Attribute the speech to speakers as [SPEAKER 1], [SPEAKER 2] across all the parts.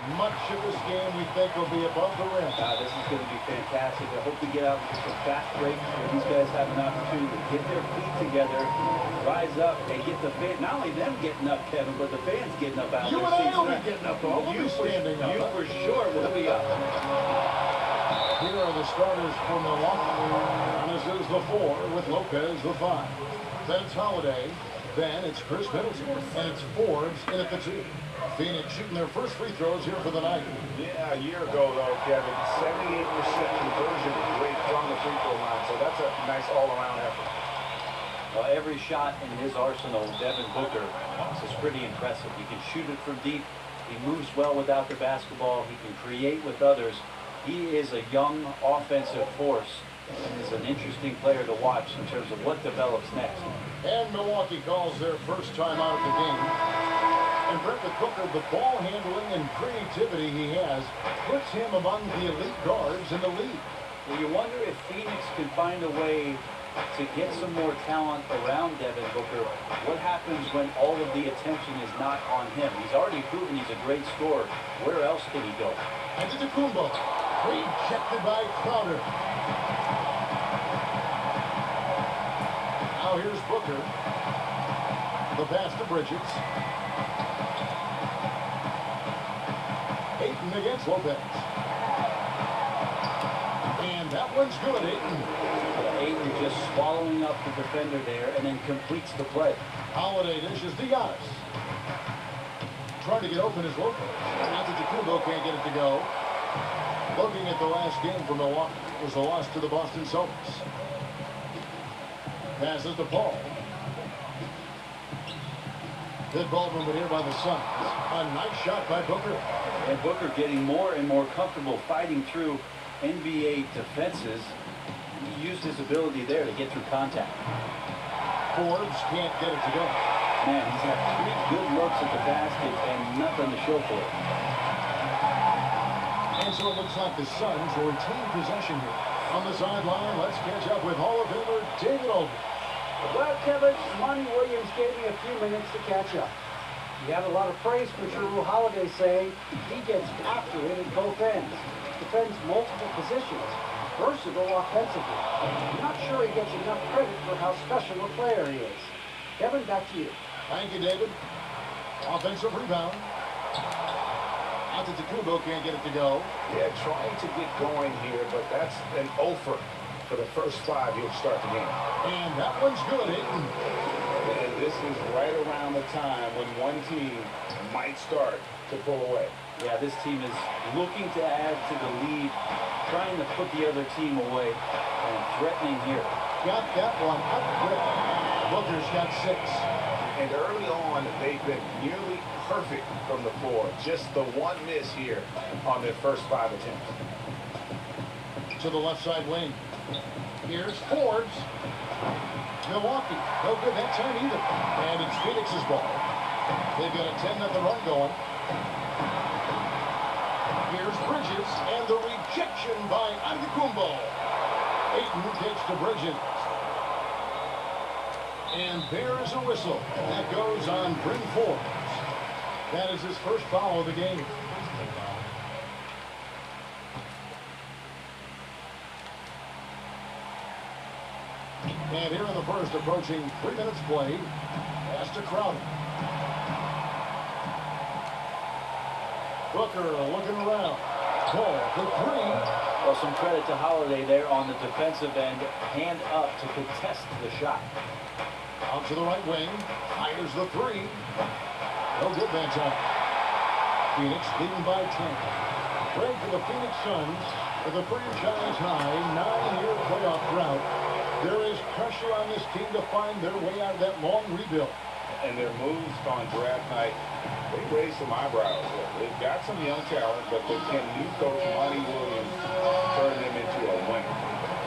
[SPEAKER 1] Much of this game we think will be above the rim.
[SPEAKER 2] This is going to be fantastic. I hope we get out with some fast breaks where these guys have an opportunity to get their feet together, rise up, and get the fans. Not only them getting up, Kevin, but the fans getting up out of
[SPEAKER 1] You
[SPEAKER 2] their
[SPEAKER 1] and I
[SPEAKER 2] seats.
[SPEAKER 1] will be getting up, though. We'll be standing up.
[SPEAKER 2] You for sure will be up.
[SPEAKER 1] Here are the starters for Milwaukee. Giannis is the 4 with Lopez the 5. Then it's Holiday. Then it's Chris Middleton. And it's Forbes in at the 2. Phoenix shooting their first free throws here for the night.
[SPEAKER 3] Yeah, a year ago, though, Kevin, 78% conversion rate from the free throw line. So that's a nice all-around effort.
[SPEAKER 2] Well, every shot in his arsenal, Devin Booker, is pretty impressive. He can shoot it from deep. He moves well without the basketball. He can create with others. He is a young offensive force and is an interesting player to watch in terms of what develops next.
[SPEAKER 1] And Milwaukee calls their first time out of the game. And Brett with Booker, the ball handling and creativity he has puts him among the elite guards in the league.
[SPEAKER 2] Well, you wonder if Phoenix can find a way to get some more talent around Devin Booker. What happens when all of the attention is not on him? He's already proven he's a great scorer. Where else can he go?
[SPEAKER 1] Antetokounmpo, rejected by Crowder. Now here's Booker. The pass to Bridges. Ayton against Lopez. And that one's good, Ayton.
[SPEAKER 2] Ayton just swallowing up the defender there and then completes the play.
[SPEAKER 1] Holiday dishes to Giannis. Trying to get open is Lopez. Antetokounmpo can't get it to go. Looking at the last game for Milwaukee, it was a loss to the Boston Celtics. Passes to Paul. Good ball movement here by the Suns. A nice shot by Booker.
[SPEAKER 2] And Booker getting more and more comfortable fighting through NBA defenses. He used his ability there to get through contact.
[SPEAKER 1] Forbes can't get it to go.
[SPEAKER 2] Man, he's had 3 good looks at the basket and nothing to show for it.
[SPEAKER 1] And so it looks like the Suns will retain possession here. On the sideline, let's catch up with Hall of Famer David Olden.
[SPEAKER 4] Well, Kevin, Monty Williams gave me a few minutes to catch up. He had a lot of praise for Jrue Holiday, saying he gets after it at both ends, defends multiple positions, versatile offensively. I'm not sure he gets enough credit for how special a player he is. Kevin, back to you.
[SPEAKER 1] Thank you, David. Offensive rebound. Antetokounmpo can't get it to go.
[SPEAKER 3] Yeah, trying to get going here, but that's an offer for the first 5 he'll start the game.
[SPEAKER 1] And that one's good, Ayton.
[SPEAKER 3] And this is right around the time when one team might start to pull away.
[SPEAKER 2] Yeah, this team is looking to add to the lead, trying to put the other team away, and threatening here.
[SPEAKER 1] Got that one up quick. Booker's got 6.
[SPEAKER 3] And early on, they've been nearly perfect from the floor. Just the one miss here on their first 5 attempts.
[SPEAKER 1] To the left side wing. Here's Forbes. Milwaukee, no good that time either. And it's Phoenix's ball. They've got a 10-0 run going. Here's Bridges, and the rejection by Antetokounmpo. Ayton takes to Bridges. And there is a whistle. That goes on Bryn Forbes. That is his first foul of the game. And here in the first, approaching 3 minutes played. Pass to Crowder. Booker looking around. Paul for 3.
[SPEAKER 2] Well, some credit to Holiday there on the defensive end. Hand up to contest the shot.
[SPEAKER 1] Out to the right wing. Fires the 3. No good that time. Phoenix leading by 10. Break for the Phoenix Suns with a franchise high 9-year playoff drought. There is pressure on this team to find their way out of that long rebuild.
[SPEAKER 3] And their moves on draft night, they raised some eyebrows. They've got some young talent, but can new coach Monty Williams turn them into a winner?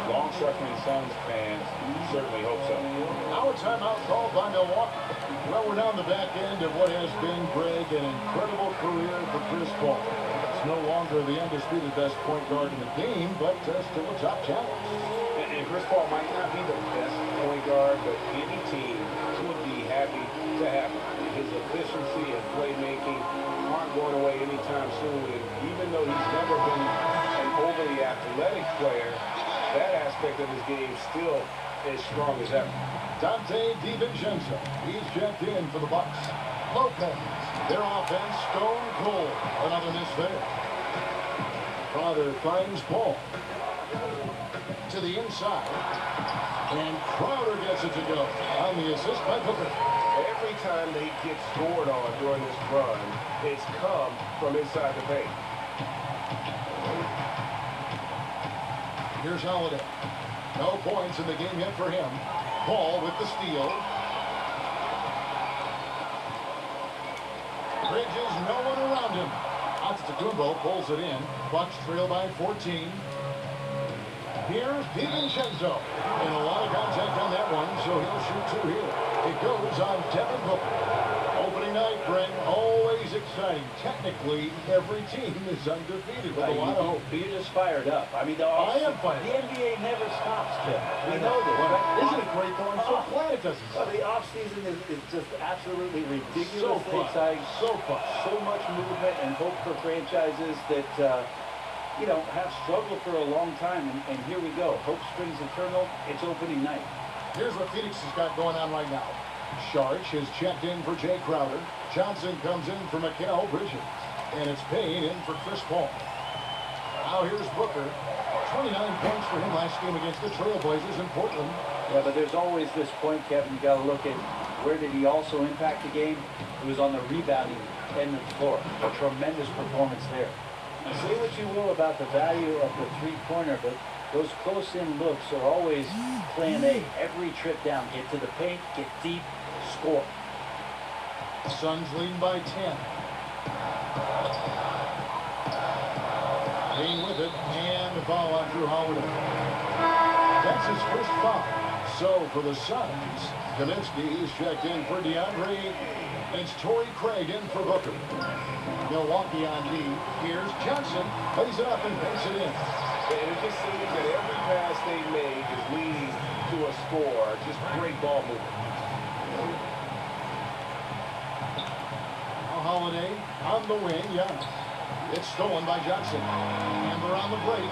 [SPEAKER 3] Long-suffering Suns fans certainly hope so.
[SPEAKER 1] Now a timeout called by Milwaukee. Well, we're down the back end of what has been, Greg, an incredible career for Chris Paul. It's no longer the undisputed best point guard in the game, but still a top talent.
[SPEAKER 3] And Chris Paul might not be the best point guard, but any team would be happy to have him. His efficiency and playmaking aren't going away anytime soon. And even though he's never been an overly athletic player, that aspect of his game still as strong as ever.
[SPEAKER 1] Dante DiVincenzo. He's checked in for the Bucks. Lopez. Their offense stone cold. Another miss there. Crowder finds Paul. To the inside. And Crowder gets it to go. On the assist by Booker.
[SPEAKER 3] Every time they get scored on during this run, it's come from inside the paint.
[SPEAKER 1] Here's Holiday. No points in the game yet for him. Paul with the steal. Bridges, no one around him. Antetokounmpo pulls it in. Bucks trail by 14. Here's DiVincenzo. And a lot of contact on that one, so he'll shoot two here. It goes on Devin Booker. Opening night, Brent, always exciting. Technically, every team is undefeated with a lot of hope.
[SPEAKER 2] You're just fired up. I mean,
[SPEAKER 1] I am fired
[SPEAKER 2] the
[SPEAKER 1] up.
[SPEAKER 2] NBA never stops, Tim. We know this. Right?
[SPEAKER 1] Isn't it great, though? I'm so glad it doesn't
[SPEAKER 2] Well,
[SPEAKER 1] stop.
[SPEAKER 2] the offseason is just absolutely
[SPEAKER 1] So
[SPEAKER 2] ridiculously
[SPEAKER 1] fun.
[SPEAKER 2] exciting.
[SPEAKER 1] So fun.
[SPEAKER 2] So much movement and hope for franchises that, you know, have struggled for a long time. And here we go. Hope springs eternal. It's opening night.
[SPEAKER 1] Here's what Phoenix has got going on right now. Sharch has checked in for Jay Crowder. Johnson comes in for Mikal Bridges. And it's Payne in for Chris Paul. Now here's Booker. 29 points for him last game against the Trailblazers in Portland.
[SPEAKER 2] Yeah, but there's always this point, Kevin. You got to look at where did he also impact the game. It was on the rebounding end of the floor. A tremendous performance there. Now, say what you will about the value of the three-pointer, but those close-in looks are always plan A. Every trip down, get to the paint, get deep, score.
[SPEAKER 1] Suns leading by 10. Payne with it, and the foul on Drew Holiday. That's his first foul. So for the Suns, Kaminsky is checked in for DeAndre. It's Torrey Craig in for Booker. Milwaukee on D. Here's Johnson. Lays it up and banks it in.
[SPEAKER 3] And it just seems that every pass they make is leading to a score. Just great ball movement.
[SPEAKER 1] Holiday on the wing. Giannis. It's stolen by Johnson. And they're on the break.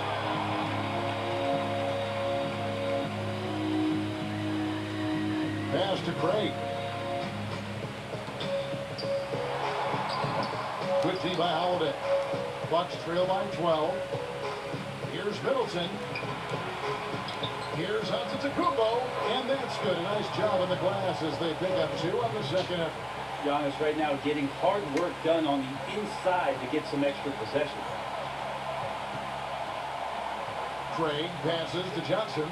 [SPEAKER 1] Pass to Craig. Good D by Holiday. Bucks trail by 12. Here's Middleton. Here's Antetokounmpo. And that's good. A nice job in the glass as they pick up two on the second effort.
[SPEAKER 2] Giannis right now getting hard work done on the inside to get some extra possession.
[SPEAKER 1] Craig passes to Johnson.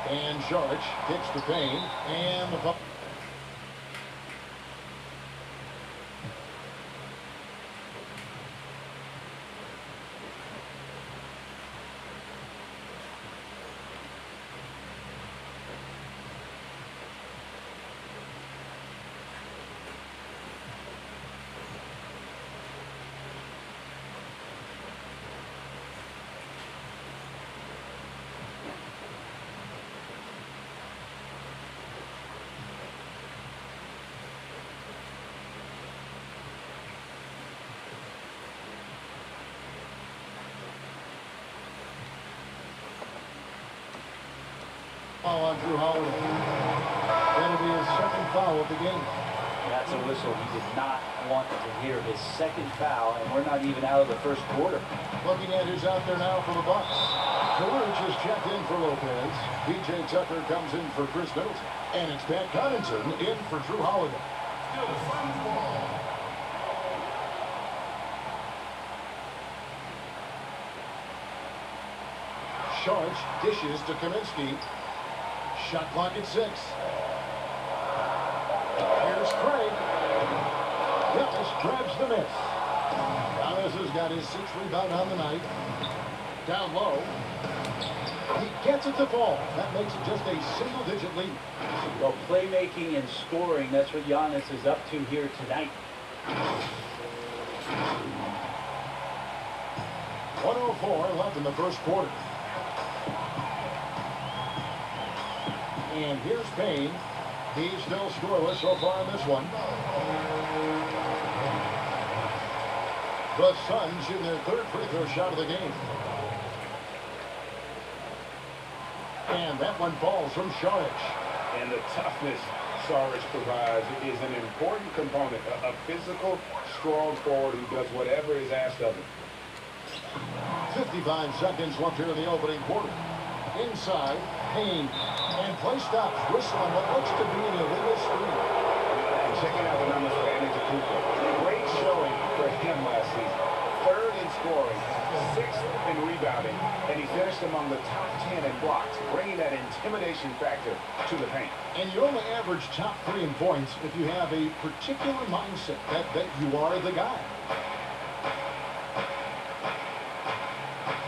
[SPEAKER 1] And Sharch kicks to Payne. And the foul on Drew Holiday. That'll be his second foul of the game.
[SPEAKER 2] That's a whistle. He did not want to hear his second foul, and we're not even out of the first quarter.
[SPEAKER 1] Looking at who's out there now for the Bucks. Karuch is checked in for Lopez. P.J. Tucker comes in for Chris Middleton. And it's Pat Connaughton in for Drew Holiday. Sharch dishes to Kaminsky. Shot clock at 6. Here's Craig. Giannis grabs the miss. Giannis has got his 6th rebound on the night. Down low. He gets it to fall. That makes it just a single-digit lead.
[SPEAKER 2] Well, playmaking and scoring, that's what Giannis is up to here tonight.
[SPEAKER 1] 1:04 left in the first quarter. And here's Payne. He's still scoreless so far in this one. The Suns in their third free throw shot of the game. And that one falls from Saric.
[SPEAKER 3] And the toughness Saric provides is an important component. A physical, strong forward who does whatever is asked of him.
[SPEAKER 1] 55 seconds left here in the opening quarter. Inside, Payne. And play stops. Whistle on what looks to be an illegal screen.
[SPEAKER 3] And checking out the numbers for Antetokounmpo. Great showing for him last season. Third in scoring, sixth in rebounding, and he finished among the top 10 in blocks, bringing that intimidation factor to the paint.
[SPEAKER 1] And you only average top 3 in points if you have a particular mindset that you are the guy.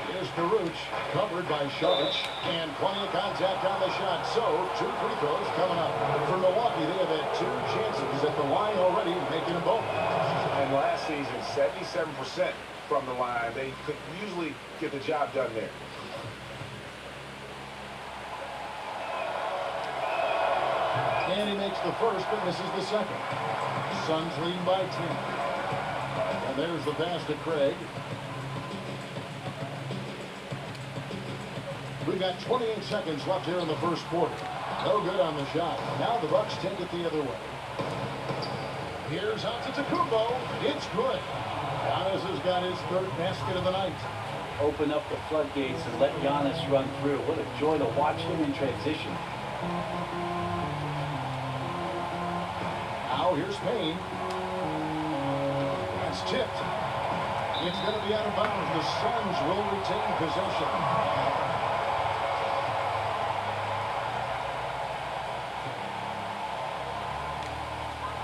[SPEAKER 1] Here's Karuch, covered by Saric, and plenty of contact on the shot. So, 2 free throws coming up. For Milwaukee, they have had 2 chances at the line already, making them both.
[SPEAKER 3] And last season, 77% from the line. They could usually get the job done there.
[SPEAKER 1] And he makes the first, but misses the second. Suns leading by 10. And there's the pass to Craig. We've got 28 seconds left here in the first quarter. No good on the shot. Now the Bucks take it the other way. Here's Antetokounmpo. It's good. Giannis has got his third basket of the night.
[SPEAKER 2] Open up the floodgates and let Giannis run through. What a joy to watch him in transition.
[SPEAKER 1] Now here's Payne. It's tipped. It's going to be out of bounds. The Suns will retain possession.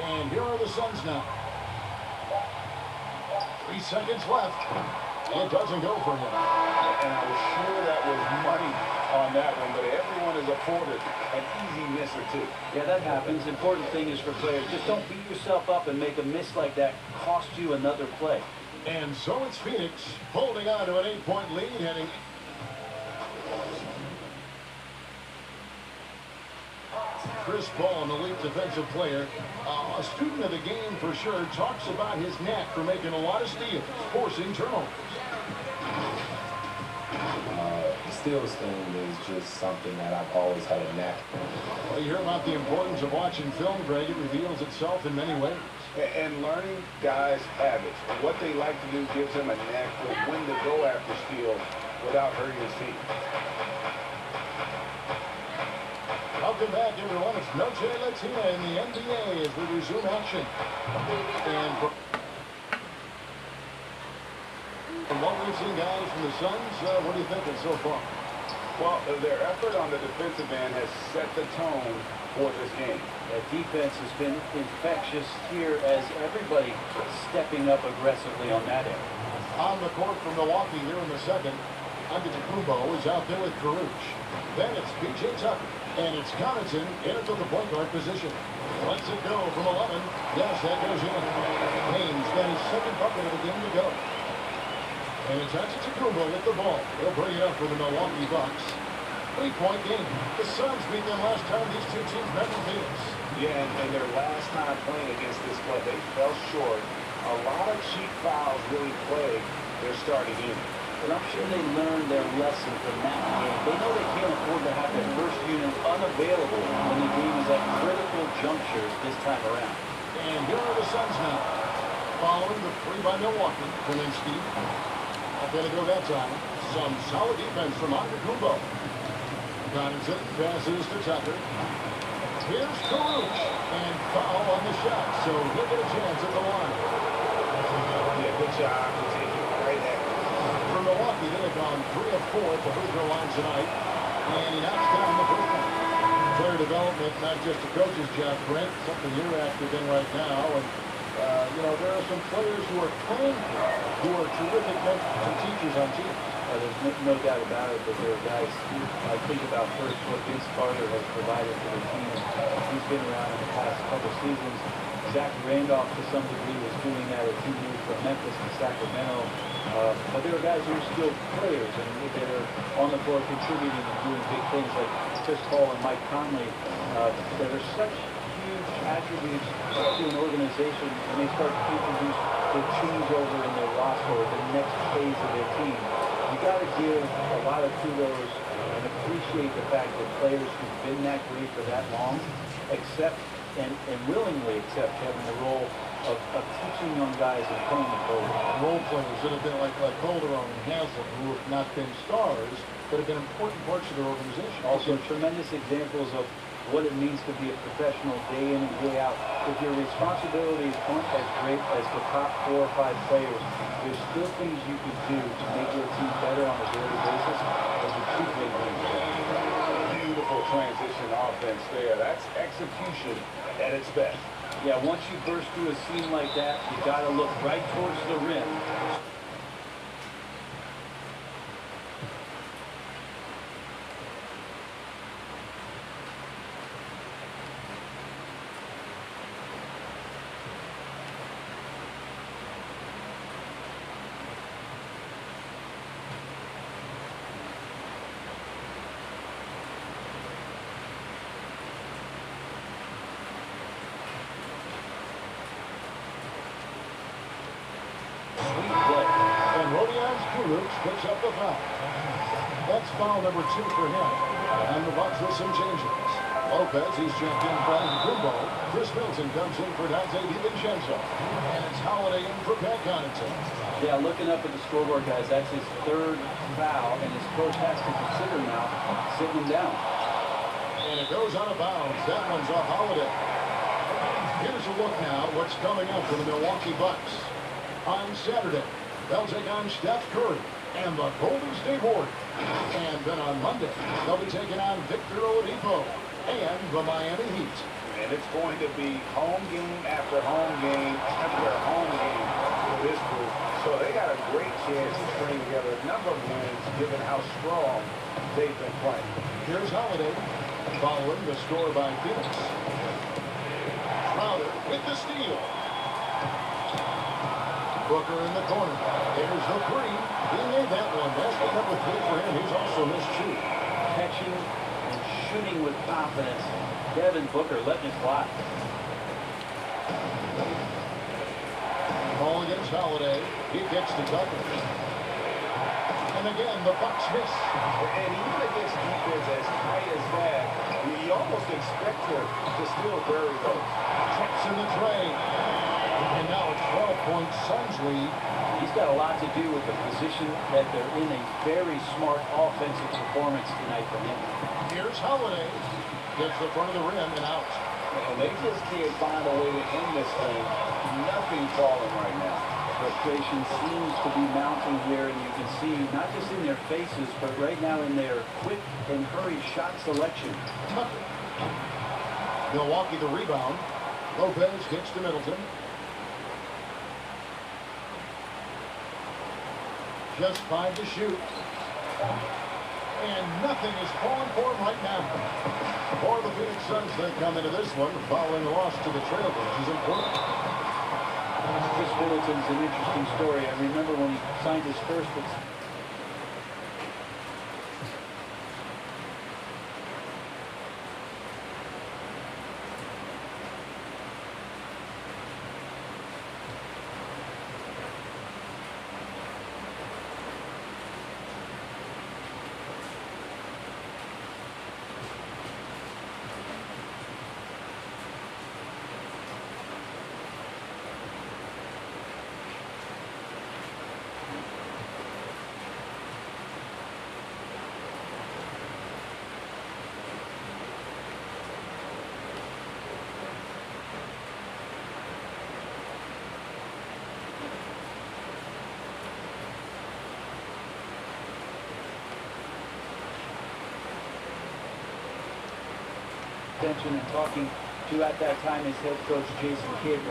[SPEAKER 1] And here are the Suns now. 3 seconds left. It doesn't go for him.
[SPEAKER 3] And I was sure that was money on that one, but everyone is afforded an easy miss or two.
[SPEAKER 2] Yeah, that happens. Important thing is for players, just don't beat yourself up and make a miss like that cost you another play.
[SPEAKER 1] And so it's Phoenix holding on to an 8-point lead heading. Chris Paul, an elite defensive player, a student of the game for sure, talks about his knack for making a lot of steals, forcing turnovers.
[SPEAKER 5] The steals thing is just something that I've always had a knack for.
[SPEAKER 1] Well, you hear about the importance of watching film, Greg. It reveals itself in many ways.
[SPEAKER 3] And learning guys' habits. What they like to do gives them a knack for when to go after steals without hurting his team.
[SPEAKER 1] Welcome back, everyone. It's Noche Latina in the NBA as we resume action. And from what we've seen, guys, from the Suns, what are you thinking so far?
[SPEAKER 3] Well, their effort on the defensive end has set the tone for this game.
[SPEAKER 2] That defense has been infectious here as everybody stepping up aggressively on that end.
[SPEAKER 1] On the court for Milwaukee here in the second, Antetokounmpo is out there with Karuch. Then it's P.J. Tucker. And it's Connaughton into the point guard position. Lets it go from 11. Yes, that goes in. Payne's got his second bucket of the game to go. And it's Antetokounmpo with the ball. He'll bring it up for the Milwaukee Bucks. 3-point game. The Suns beat them last time these two teams met in Phoenix.
[SPEAKER 3] Yeah, and their last time playing against this club, they fell short. A lot of cheap fouls really plague their starting unit.
[SPEAKER 2] But I'm sure they learned their lesson from that game. They know they can't afford to have their first unit unavailable when the game is at critical junctures this time around.
[SPEAKER 1] And here are the Suns now. Following the three by Milwaukee. Kalinsky. Not going to go that time. Some solid defense from Antetokounmpo. Connaughton passes to Tucker. Here's Karuch. And foul on the shot. So he'll get a chance at the line.
[SPEAKER 3] Yeah, good job to take it right at him.
[SPEAKER 1] For Milwaukee, they have gone 3 of 4 at the free throw line tonight. And he knocks down the first one. Player development, not just a coach's job, Brent. Something you're active in right now. And, you know, there are some players who are playing here who are terrific mentors and teachers on teams.
[SPEAKER 2] There's no doubt about it that there are guys who I think about first what Vince Carter has provided for the team. He's been around in the past couple seasons. Zach Randolph, to some degree, was doing that as he moved from Memphis to Sacramento. But there are guys who are still players and that are on the floor contributing and doing big things like Chris Paul and Mike Conley that are such huge attributes to an organization when they start to introduce the changeover in their loss or the next phase of their team. You got to give a lot of kudos and appreciate the fact that players who've been that great for that long accept and willingly accept having the role of teaching young guys and playing the role.
[SPEAKER 1] Role players that have been like Calderon and Haslam, who have not been stars, but have been important parts of their organization.
[SPEAKER 2] Also, tremendous examples of what it means to be a professional day in and day out. If your responsibilities aren't as great as the top 4 or 5 players, there's still things you can do to make your team better on a daily basis as a true great team.
[SPEAKER 3] Beautiful transition offense there. That's execution at its best.
[SPEAKER 2] Yeah, once you burst through a seam like that, you got to look right towards the rim.
[SPEAKER 1] Picks up the foul. That's foul number 2 for him. And the Bucks with some changes. Lopez, he's checked in for Antetokounmpo. Chris Middleton comes in for Dante DiVincenzo. And it's Holiday in for Pat Connaughton.
[SPEAKER 2] Yeah, looking up at the scoreboard, guys, that's his 3rd foul, and his coach has to consider now sitting him down.
[SPEAKER 1] And it goes out of bounds. That one's off Holiday. Here's a look now what's coming up for the Milwaukee Bucks. On Saturday, they'll take on Steph Curry and the Golden State Warriors. And then on Monday, they'll be taking on Victor Oladipo and the Miami Heat.
[SPEAKER 3] And it's going to be home game after home game after home game for this group. So they got a great chance to string together a number of wins given how strong they've been playing.
[SPEAKER 1] Here's Holiday following the score by Phoenix. Crowder with the steal. Booker in the corner. There's the 3. He made that one. Basket number 3 for him. He's also missed 2.
[SPEAKER 2] Catching and shooting with confidence. Devin Booker letting it fly.
[SPEAKER 1] Ball against Holiday. He gets the cover. And again, the Bucks miss.
[SPEAKER 3] And even against defense as tight as that, you almost expect him to still bury those.
[SPEAKER 1] Trips in the tray. And now a 12-point Suns lead.
[SPEAKER 2] He's got a lot to do with the position that they're in. A very smart offensive performance tonight from him.
[SPEAKER 1] Here's Holiday. Gets the front of the rim and out.
[SPEAKER 3] And they just can't find a way to end this thing. Nothing falling right now.
[SPEAKER 2] Frustration seems to be mounting here, and you can see not just in their faces, but right now in their quick and hurried shot selection.
[SPEAKER 1] Tucker. Milwaukee the rebound. Lopez gets to Middleton. Just 5 to shoot. And nothing is falling for him right now. For the Phoenix Suns, they come into this one following a loss to the Trailblazers in Portland.
[SPEAKER 2] Chris Middleton's an interesting story. I remember when he signed his first attention and talking to, at that time, his head coach, Jason Kidd.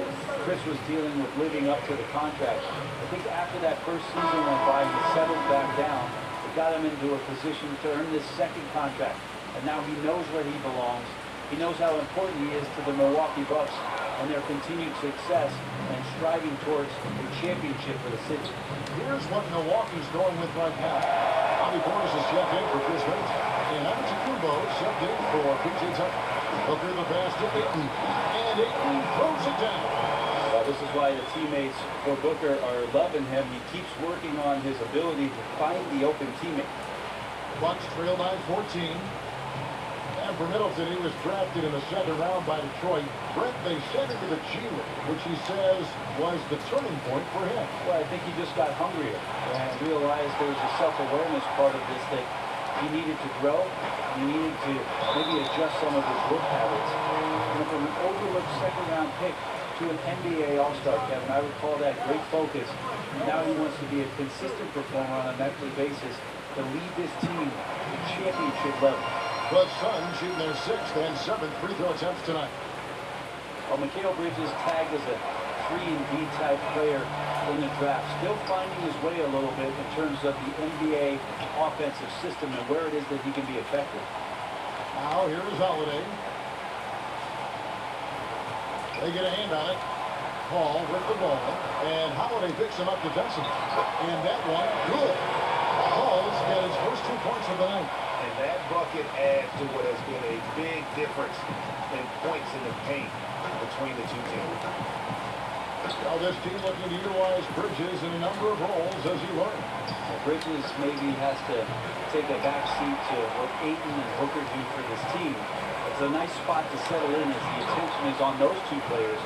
[SPEAKER 2] Chris was dealing with living up to the contract. I think after that first season went by, he settled back down. It got him into a position to earn this 2nd contract. And now he knows where he belongs. He knows how important he is to the Milwaukee Bucks and their continued success and striving towards a championship for the city.
[SPEAKER 1] Here's what Milwaukee's going with right now. Bobby Portis is checked in for Chris Middleton. And Antetokounmpo subbed in for P.J. Tucker. Booker the pass to Ayton. And Ayton throws it down.
[SPEAKER 3] Well,
[SPEAKER 2] This is why the teammates for Booker are loving him. He keeps working on his ability to find the open teammate.
[SPEAKER 1] Bucks trail by 14. And for Middleton, he was drafted in the 7th round by Detroit. Brett, they sent him to the G League, which he says was the turning point for him.
[SPEAKER 2] Well, I think he just got hungrier and realized there was a self-awareness part of this that he needed to grow. He needed to maybe adjust some of his work habits. And from an overlooked 2nd round pick to an NBA All-Star, Kevin, I would call that great focus. And now he wants to be a consistent performer on a nightly basis to lead this team to championship level.
[SPEAKER 1] The Suns shooting their 6th and 7th free throw attempts tonight.
[SPEAKER 2] Well, Mikal Bridges tagged as a 3-and-D type player in the draft. Still finding his way a little bit in terms of the NBA offensive system and where it is that he can be effective.
[SPEAKER 1] Now here is Holiday. They get a hand on it. Paul with the ball. And Holiday picks him up defensively. And that one, good. Paul's got his first 2 points of the night.
[SPEAKER 3] And that bucket adds to what has been a big difference in points in the paint between the two teams.
[SPEAKER 1] Now this team looking to utilize Bridges in a number of roles as he learns.
[SPEAKER 2] Bridges maybe has to take a back seat to what Ayton and Booker do for this team. It's a nice spot to settle in as the attention is on those two players.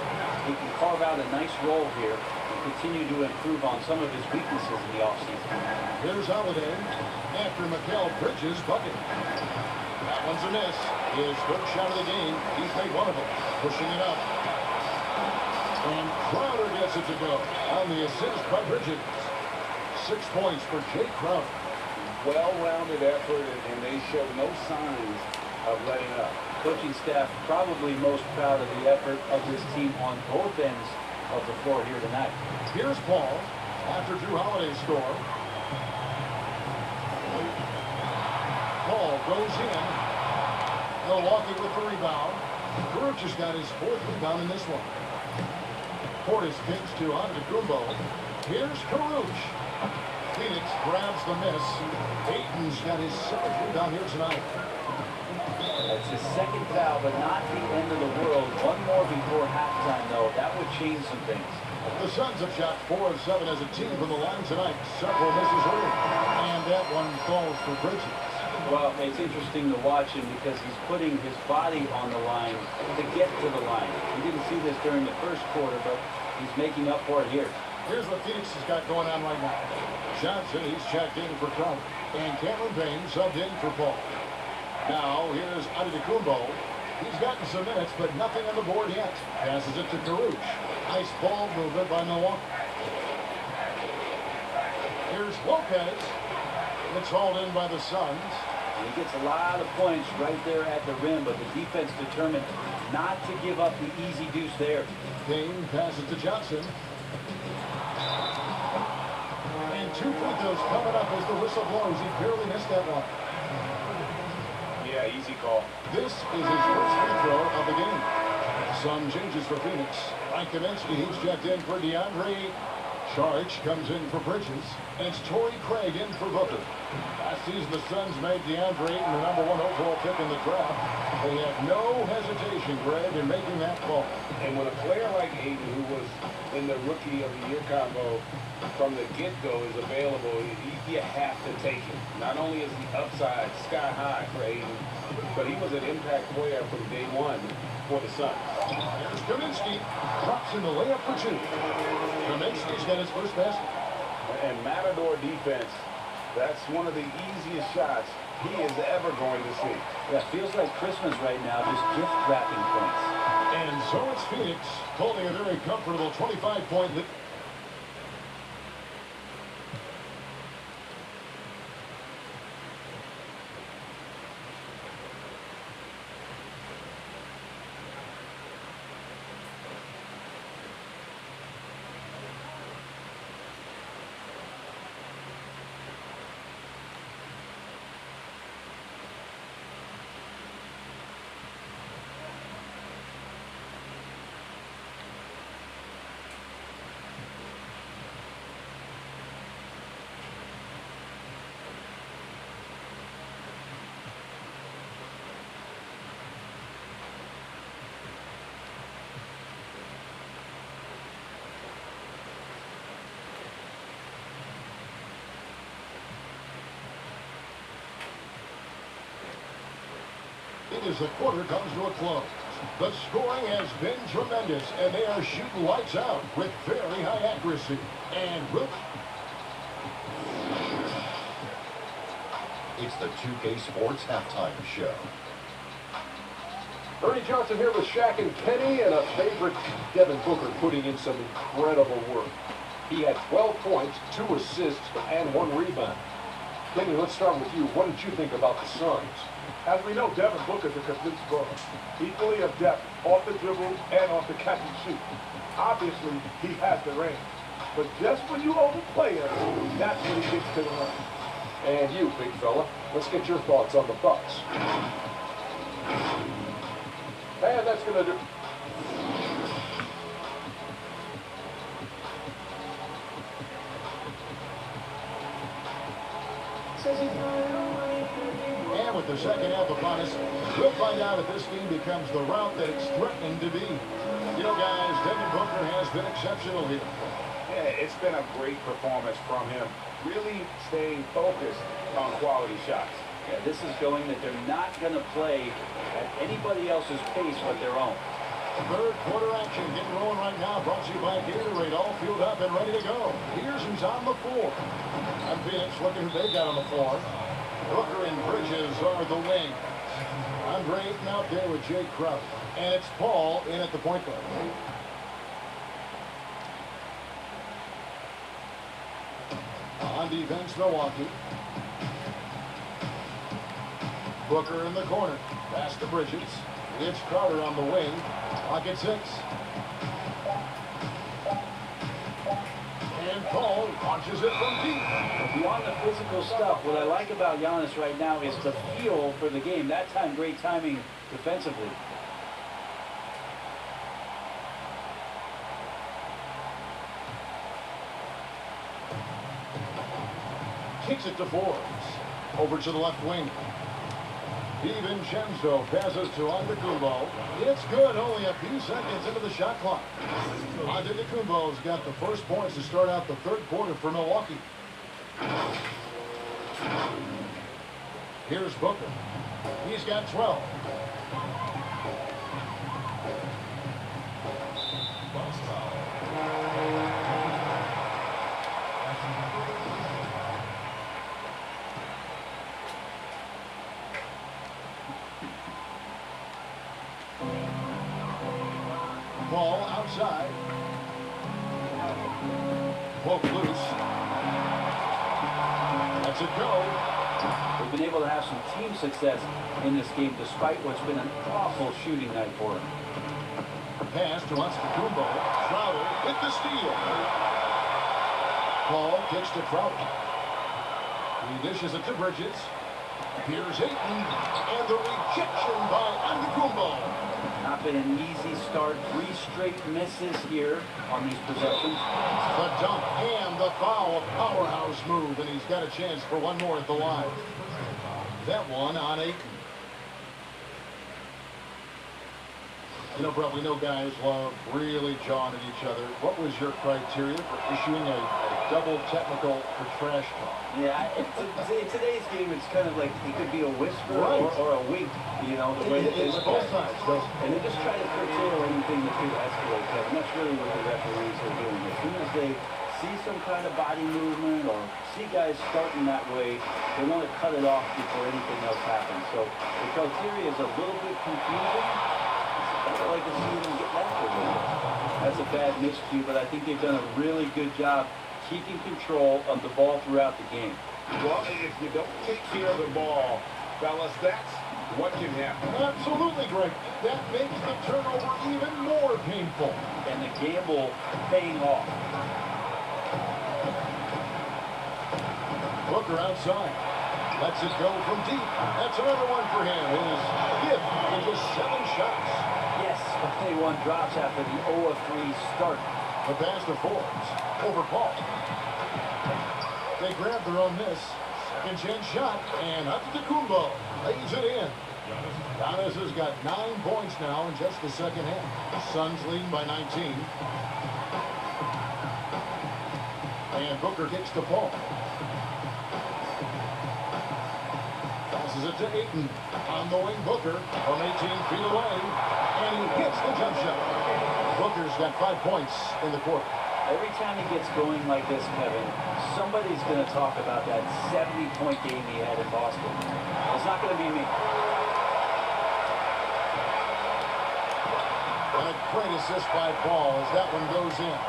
[SPEAKER 2] He can carve out a nice role here and continue to improve on some of his weaknesses in the offseason.
[SPEAKER 1] Here's Holiday after Mikal Bridges bucket. That one's a miss. His 3rd shot of the game. He's made one of them. Pushing it up. And Crowder gets it to go on the assist by Bridges. 6 points for Jake Crowder.
[SPEAKER 3] Well-rounded effort, and they show no signs of letting up.
[SPEAKER 2] Coaching staff probably most proud of the effort of this team on both ends of the floor here tonight.
[SPEAKER 1] Here's Paul after Drew Holiday's score. Paul goes in. Milwaukee with the rebound. Caruth has got his 4th rebound in this one. Portis kicks to Antetokounmpo. Here's Caruth. Phoenix grabs the miss. Ayton's got his 7th rebound here tonight.
[SPEAKER 2] That's his 2nd foul, but not the end of the world. One more before halftime, though. That would change some things.
[SPEAKER 1] The Suns have shot 4 of 7 as a team from the line tonight. Several misses early. And that one falls for Bridges.
[SPEAKER 2] Well, it's interesting to watch him because he's putting his body on the line to get to the line. We didn't see this during the 1st quarter, but he's making up for it here.
[SPEAKER 1] Here's what Phoenix has got going on right now. Johnson, he's checked in for Crowder. And Cameron Payne subbed in for Paul. Now, here's Antetokounmpo. He's gotten some minutes, but nothing on the board yet. Passes it to Caruth. Nice ball movement by Milwaukee. Here's Lopez. It's hauled in by the Suns.
[SPEAKER 2] He gets a lot of points right there at the rim, but the defense determined not to give up the easy deuce there.
[SPEAKER 1] Payne passes to Johnson. And 2 free throws coming up as the whistle blows. He barely missed that one.
[SPEAKER 3] Yeah, easy call.
[SPEAKER 1] This is his first free throw of the game. Some changes for Phoenix. Mike Kaminsky, he's checked in for DeAndre. Charge comes in for Bridges. And it's Torrey Craig in for Booker. Last season, the Suns made DeAndre Ayton the #1 overall pick in the draft. They have no hesitation, Greg, in making that call.
[SPEAKER 3] And when a player like Ayton, who was in the Rookie of the Year combo from the get-go, is available, you have to take him. Not only is the upside sky high for Ayton, but he was an impact player from day one for the Suns.
[SPEAKER 1] Here's Kaminsky. Drops in the layup for 2. Kaminsky's got his first basket.
[SPEAKER 3] And Matador defense, that's one of the easiest shots he is ever going to see.
[SPEAKER 2] Yeah, feels like Christmas right now, just gift wrapping points.
[SPEAKER 1] And so it's Phoenix holding a very comfortable 25-point lead. lead as the quarter comes to a close. The scoring has been tremendous, and they are shooting lights out with very high accuracy. And
[SPEAKER 6] it's the 2K Sports Halftime Show.
[SPEAKER 7] Ernie Johnson here with Shaq and Kenny, and a favorite, Devin Booker, putting in some incredible work. He had 12 points, 2 assists, and 1 rebound. Kenny, let's start with you. What did you think about the Suns?
[SPEAKER 8] As we know, Devin Booker's a complete scorer. Equally of depth, off the dribble and off the catch and shoot. Obviously, he has the range. But just when you overplay him, that's when he gets to the line.
[SPEAKER 7] And you, big fella, let's get your thoughts on the Bucks. And that's going to do.
[SPEAKER 1] And with the second half upon us, we'll find out if this team becomes the route that it's threatening to be. You know, guys, Devin Booker has been exceptional here.
[SPEAKER 3] Yeah, it's been a great performance from him. Really staying focused on quality shots.
[SPEAKER 2] Yeah, this is showing that they're not going to play at anybody else's pace but their own.
[SPEAKER 1] Third quarter action getting rolling right now. Brought to you by Gatorade. All fueled up and ready to go. Here's who's on the floor. And Phoenix looking who they got on the floor. Booker and Bridges are the wing. Andre Ayton out there with Jay Crowder. And it's Paul in at the point guard. On defense, Milwaukee. Booker in the corner. Pass to Bridges. It's Crowder on the wing. Clock at 6. And Paul launches it from deep.
[SPEAKER 2] Beyond the physical stuff, what I like about Giannis right now is the feel for the game. That time, great timing defensively.
[SPEAKER 1] Kicks it to Forbes. Over to the left wing. DiVincenzo passes to Antetokounmpo. It's good, only a few seconds into the shot clock. Antetokounmpo's got the first points to start out the third quarter for Milwaukee. Here's Booker. He's got 12. Ball outside. Poke loose. Lets it go.
[SPEAKER 2] They've been able to have some team success in this game despite what's been an awful shooting night for them.
[SPEAKER 1] Pass to Antetokounmpo. Crowder with the steal. Paul kicks to Crowder. He dishes it to Bridges. Here's Ayton. And the rejection by Antetokounmpo.
[SPEAKER 2] Not been an easy start. 3 straight misses here on these possessions.
[SPEAKER 1] The dunk and the foul, a powerhouse move, and he's got a chance for one more at the line. That one on Ayton. You know, Brett, we know guys love really jawing at each other. What was your criteria for issuing a double technical for trash talk?
[SPEAKER 2] Yeah, in today's game, it's kind of like it could be a whisper or a wink, you know, the way that they
[SPEAKER 1] It's
[SPEAKER 2] look
[SPEAKER 1] both
[SPEAKER 2] at it.
[SPEAKER 1] sides.
[SPEAKER 2] And they just try to curtail anything that could escalate that. And that's really what the referees are doing. As soon as they see some kind of body movement or see guys starting that way, they want to cut it off before anything else happens. So the criteria is a little bit confusing. I'd like to see them get back a little bit. That's a bad miscue, but I think they've done a really good job keeping control of the ball throughout the game.
[SPEAKER 3] Well, if you don't take care of the ball, fellas, that's what can happen.
[SPEAKER 1] Absolutely, Greg. That makes the turnover even more painful.
[SPEAKER 2] And the gamble paying off.
[SPEAKER 1] Booker outside. Lets it go from deep. That's another one for him. His fifth in just 7 shots.
[SPEAKER 2] Yes, but they won drops after the 0-3 start.
[SPEAKER 1] The pass to Forbes. Over Paul. They grab their own miss. Second chance shot. And Antetokounmpo lays it in. Giannis has got 9 points now in just the second half. The Suns leading by 19. And Booker kicks to Paul. Passes passes it to Ayton. On the wing, Booker from 18 feet away. And he hits the jump shot. Booker's got 5 points in the quarter.
[SPEAKER 2] Every time he gets going like this, Kevin, somebody's going to talk about that 70-point game he had in Boston. It's not going to be me.
[SPEAKER 1] And a great assist by Paul as that one goes in.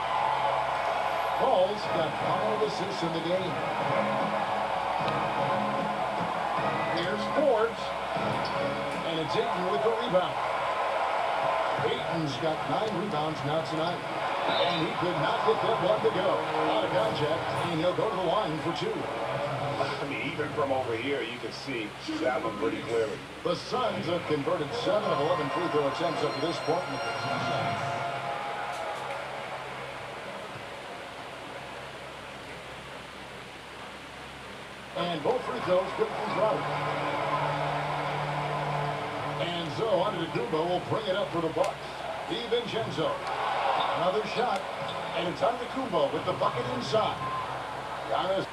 [SPEAKER 1] Paul's got 5 assists in the game. Here's Forbes. And it's Ayton with the rebound. Ayton's got 9 rebounds now tonight. And he could not get that one to go. Out of contact, and he'll go to the line for 2.
[SPEAKER 3] I mean, even from over here, you can see that one pretty clearly.
[SPEAKER 1] The Suns have converted 7 of 11 free throw attempts up to this point. And both free throws good for Robert. And so Antetokounmpo will bring it up for the Bucks. DiVincenzo. Another shot. And it's Antetokounmpo with the bucket inside. Giannis